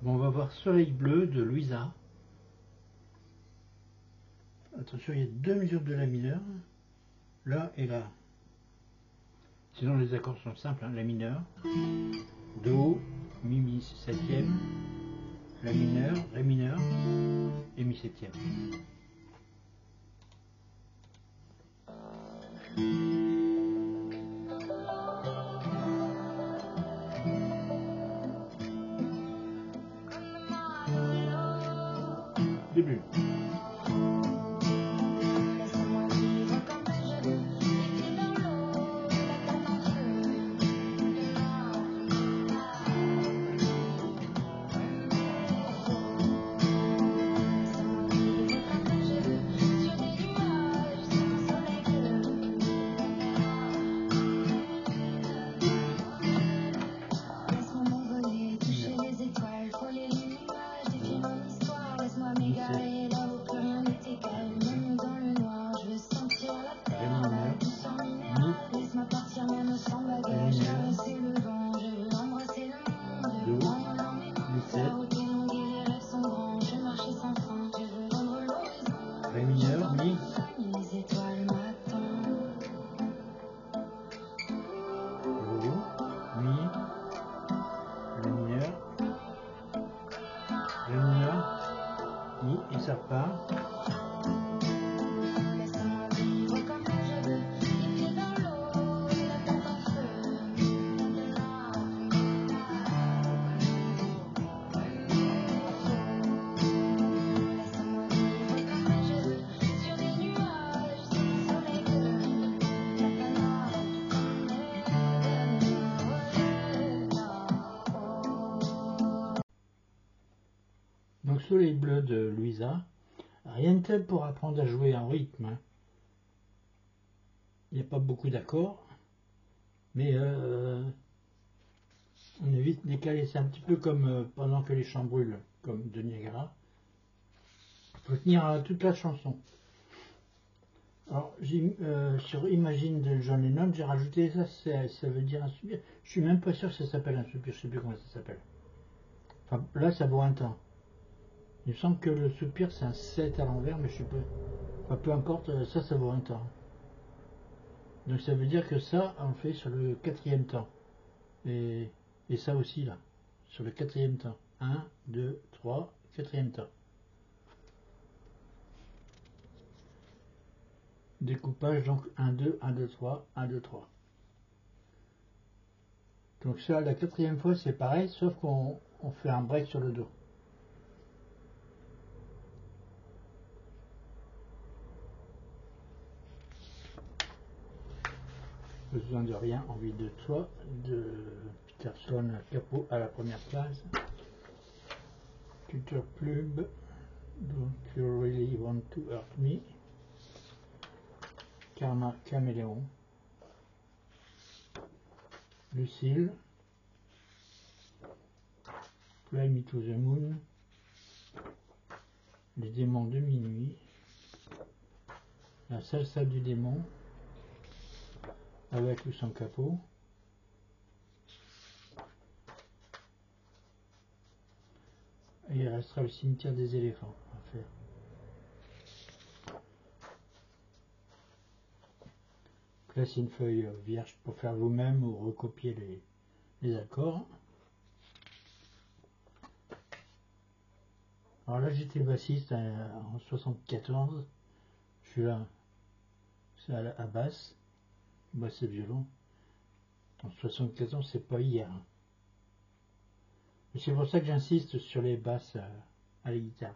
Bon, on va voir Soleil bleu de Louisa. Attention, il y a deux mesures de la mineure, là et là. Sinon les accords sont simples, hein. La mineure, Do, Mi septième, la mineure, Ré mineur et Mi septième. Début. Ré mineur, Mi, Do, Mi, Ré mineur, Ré mineur, Mi et ça repart. Donc Soleil bleu de Louisa, rien de tel pour apprendre à jouer en rythme. Hein. Il n'y a pas beaucoup d'accords, mais on est vite décalé. C'est un petit peu comme pendant que les champs brûlent, comme de Niagara. Il faut tenir toute la chanson. Alors, sur Imagine de John Lennon, j'ai rajouté ça, ça veut dire un soupir. Je suis même pas sûr que ça s'appelle un soupir, je sais plus comment ça s'appelle. Enfin, là, ça vaut un temps. Il me semble que le soupir, c'est un 7 à l'envers, mais je sais pas. Enfin, peu importe, ça vaut un temps. Donc ça veut dire que ça, on fait sur le quatrième temps. Et ça aussi, là, sur le quatrième temps. 1, 2, 3, quatrième temps. Découpage, donc 1, 2, 1, 2, 3, 1, 2, 3. Donc ça, la quatrième fois, c'est pareil, sauf qu'on fait un break sur le Do. Besoin de rien, envie de toi, de Peterson, capot à la première place. Tutor Plub, Don't You Really Want to Hurt Me. Karma Caméléon. Lucille. Fly Me to the Moon. Les démons de minuit. La salsa du démon. Avec ou sans capot. Et il restera le cimetière des éléphants à faire. Là, c'est une feuille vierge pour faire vous-même ou recopier les accords. Alors là, j'étais bassiste en 74. Je suis là, c'est à basse, basse et violon. En 74, c'est pas hier. Mais c'est pour ça que j'insiste sur les basses à la guitare.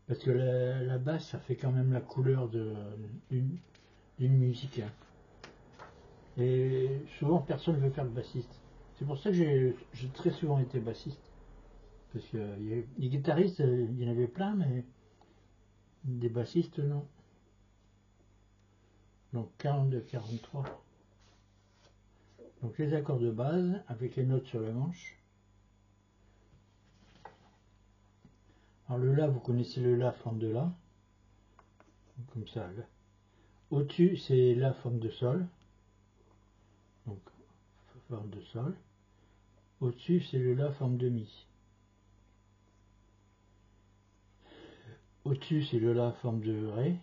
Parce que la basse, ça fait quand même la couleur d'une musique. Et souvent, personne ne veut faire le bassiste. C'est pour ça que j'ai très souvent été bassiste. Parce que les guitaristes, il y en avait plein, mais des bassistes, non. Donc 42, 43. Donc les accords de base, avec les notes sur la manche. Alors le La, vous connaissez le La forme de La. Comme ça. Au-dessus, c'est La forme de Sol. Donc, forme de Sol. Au-dessus, c'est le La forme de Mi. Au-dessus, c'est le La forme de Ré.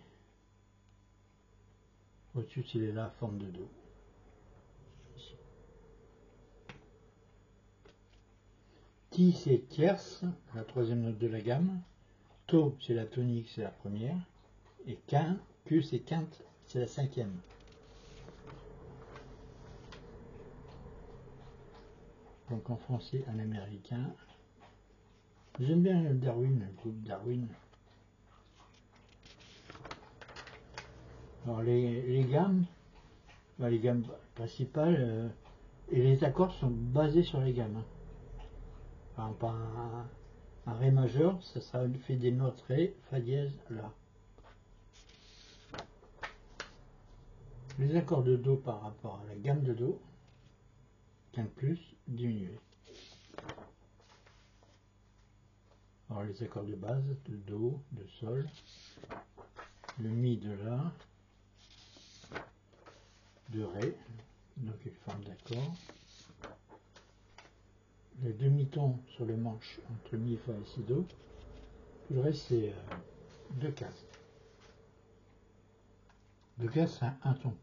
Au-dessus, c'est le La forme de Do. Ici. Ti, c'est tierce, la troisième note de la gamme. To, c'est la tonique, c'est la première. Et Q, c'est quinte, c'est la cinquième. Donc en français, en américain. J'aime bien Darwin, le groupe Darwin. Alors les gammes, les gammes principales et les accords sont basés sur les gammes. Enfin, par un Ré majeur, ça sera fait des notes Ré, Fa dièse, La. Les accords de Do par rapport à la gamme de Do, quinte plus, diminué. Alors les accords de base, de Do, de Sol, le Mi de La, de Ré, donc une forme d'accord. Le demi-ton sur le manche entre Mi, Fa et Si, Do. Tout le reste c'est deux cases. Deux cases c'est un ton.